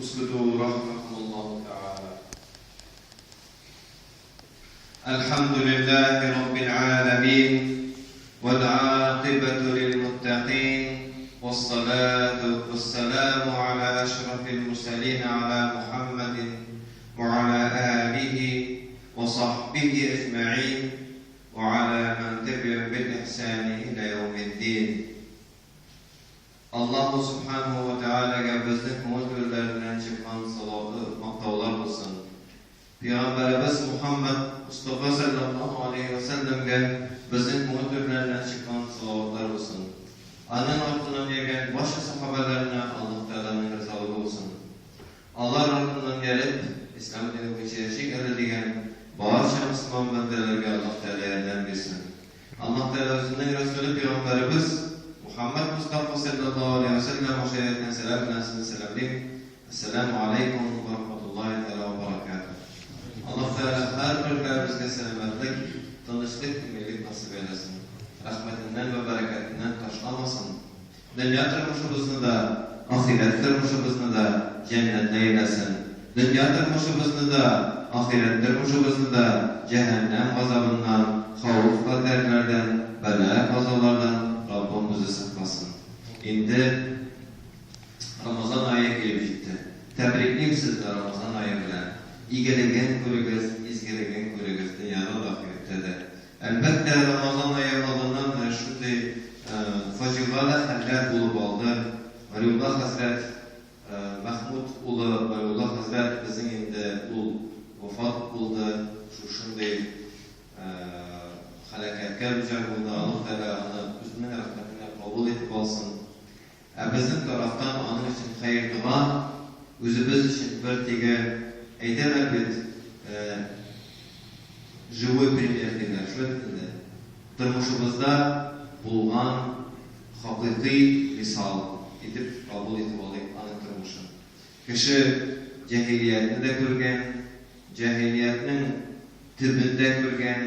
اسكتوا رحمكم الله تعالى. الحمد لله رب العالمين والعاقبة للمتقين والصلاة والسلام على أشرف المرسلين على محمد وعلى آله وصحبه أجمعين وعلى من تبعهم بالإحسان إلى يوم الدين. Allah Subhanahu ve Teala'ya bizning mo'jizalaridan chiqqan saloti maqtovlar bo'lsin. Payg'ambarimiz Muhammad Mustafa sallallohu alayhi va sallamga bizning mo'jizalaridan chiqqan salotlar bo'lsin. Anan ortidan kelgan boshqa sahobalarga Alloh taolaning rizoligi bo'lsin. Allah ortidan kelib islom dini bo'yicha yashaydigan barcha musulmon bandalarga Alloh taolo yordam bersin. Alloh taolo o'zining rasuli payg'ambarimiz Muhammed Mustafa sallallahu aleyhi ve sellem hoşayetine selam nasıl selamlayım. Esselamu aleyküm ve rahmetullahi teala ve berekatuhu. Allah Teala her birlerimizde selametlik, tanışlık, ümmelik nasip eylesin. Rahmetinden ve bereketinden taşlamasın. Dünya tırmışımızını da, ahiret tırmışımızını da cennetle eylesin. Dünya tırmışımızını da, ahiret tırmışımızını da cehennem gazabından, havuf kaderlerden, bela kazalardan Rabbimizi saklasın. Şimdi Ramazan ayı gelip gitti. Tebrikliyim sizler Ramazan ayı bilen. İgilegen körügüz, izgilegen körügüz dünyada da ahirette de. Elbette Ramazan ayı olduğundan şimdi facialı haller bulup aldı. Veliullah Hazret Mahmud ulu Veliullah Hazret bizim indi vefat buldu. Şimdi halakatlar güzel buldu. Allah Teala özünün rahmetine kabul edip alsın. Bizim taraftan onun için hayır dua, özümüz için bir tege eylemel bir живой пример diler. Şöyle dedi. Tırmışımızda bulğan hakiki misal edip kabul edip alayım onun tırmışı. Kişi cahiliyetini de görgen, cahiliyetinin tübünde görgen,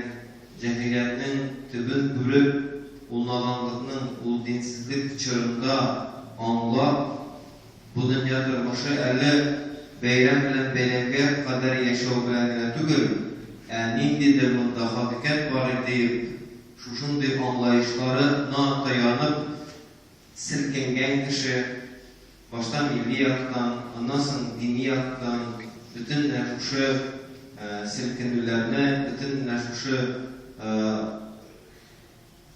cahiliyetinin tübün bürüp ulnalanlığının, ul dinsizlik çağında anla bu dünya tırmışı eli beyram bilen beylenge kadar yaşağı bilen tügül nindidir bunda hakikat var deyip şuşunday anlayışlarına dayanıp silkengen kişi başta milli yaktan, anasın dini yaktan bütün şuşu silkindilerine, bütün şuşu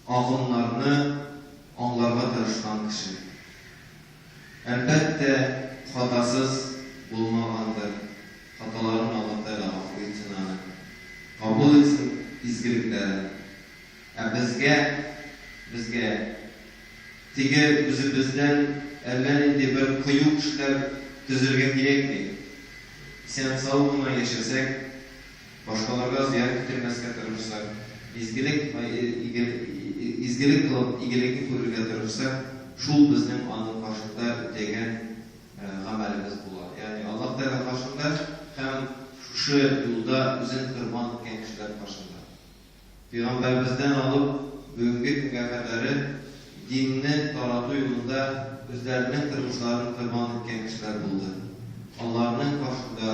ağınlarını anlarga tırışkan kişi. Elbette hatasız bulmagandır. Hataların Allah Teala affı etsin ana. Kabul etsin izgiliklerini. Bizge tege bizden ellerinde bir kıyık işler düzülgen gerek mi? Sen savunma yaşasak, başkalarına ziyan getirmezke tırırsak, izgilik kılıp igilikni körüge tırırsak, şul bizim anın karşında ötegen amelimiz bular. Yani Allah Teala karşında hem şu yolda özün kırman etken kişiler karşında. Peygamberimizden alıp bugünkü güne kadar dinini taratı yolunda özlerinin kırmışlarını kırman etken kişiler buldu. Allah'ın karşında,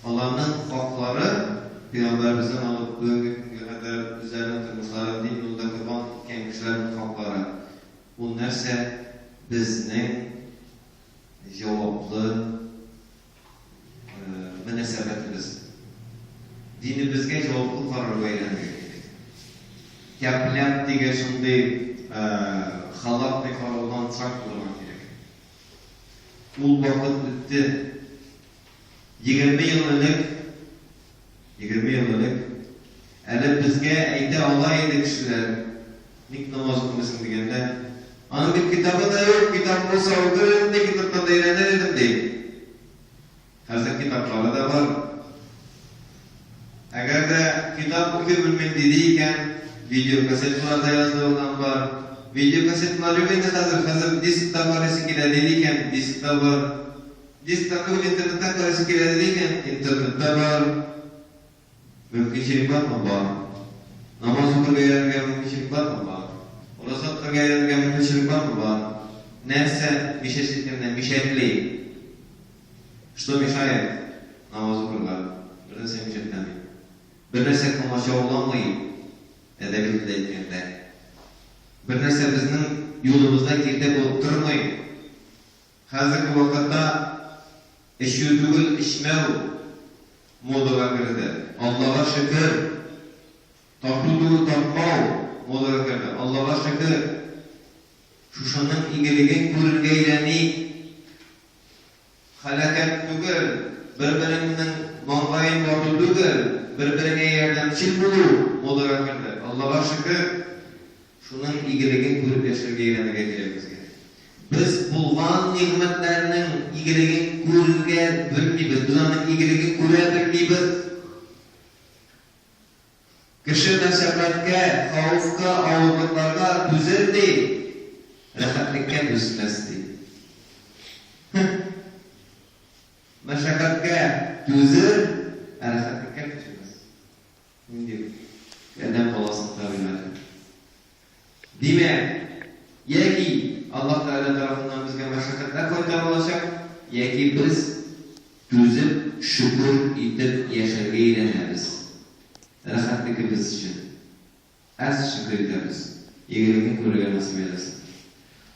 Allah'ın hakları Peygamberimizden alıp bugünkü güne kadar üzerine kırmışları din yolunda kırman etken kişilerin hakları. Bu nerse bizning cevaplı münasebetimiz. Dinimizge cevaplı karar vermek. Yapılan diye şimdi halak ne karardan çak bulmak gerek. Bu vakit bitti. 20 yıllık eli bizge eyde Allah eyde kişiler nik namaz kılmasın degende anın bir kitabı da yok, kitap olsa okurum de kitaptan da eğlenir değil. Hazır kitapları da var. Eğer de kitap okuyabilmem dediyken video kasetlarda yazılan var. Video kasetleri yok indi hazır diskta var eskiler dediyken diskta var. Diskta yok internetten var eskiler dediyken internette var. Mümkünçilik var mı var? Namaz okuyabilmem mümkünçilik var mı var? Orası okuyabilmem mümkünçilik var mı var? Neyse bir şey sistemden bir şey değil. Что мешает namazı kılmak? Bir de sen işitmemi. Bir de sen kılmaşa olamayı edebildi etkende. Bir de sen bizden yolumuzda girde bulup durmayı. Hazırki vakitte eşyüdüğül işmev modaga girdi. Allah'a şükür. Takluduğu takmav modaga girdi. Allah'a şükür. Şuşanın iyiligin görülgeyleni halakat tügül, birbirinden mağayın vardı tügül, birbirine yardımcı bulu modaga girdi. Allah'a şükür. Şunun iyiligin görüp yaşargeyleni getiremiz. Biz bulgan nimetlerinin iyiligin görülge bilmeybiz. Biz onun iyiligin göre bilmeybiz. Kişi meşakkatke, havufka, ağırlıklarga düzeldi. Rahatlıkka düzmezdi. Meşakkatke düzel, rahatlıkka düzmez. Şimdi yerden kolasın tabileri. Demek, yeki Allah Teala tarafından bizge meşakkatler koytarılacak, yeki biz düzüp şükür edip yaşarga eğleniriz. Rahatlıkı biz için. Az şükür ederiz. İyiligin görüge nasip eylesin.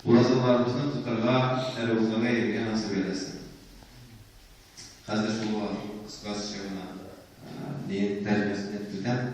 Urazılarımızın tutarga, erozlaga yerge nasip eylesin. Hazır şu var, kıskası şığına deyin tercihesini ettirden.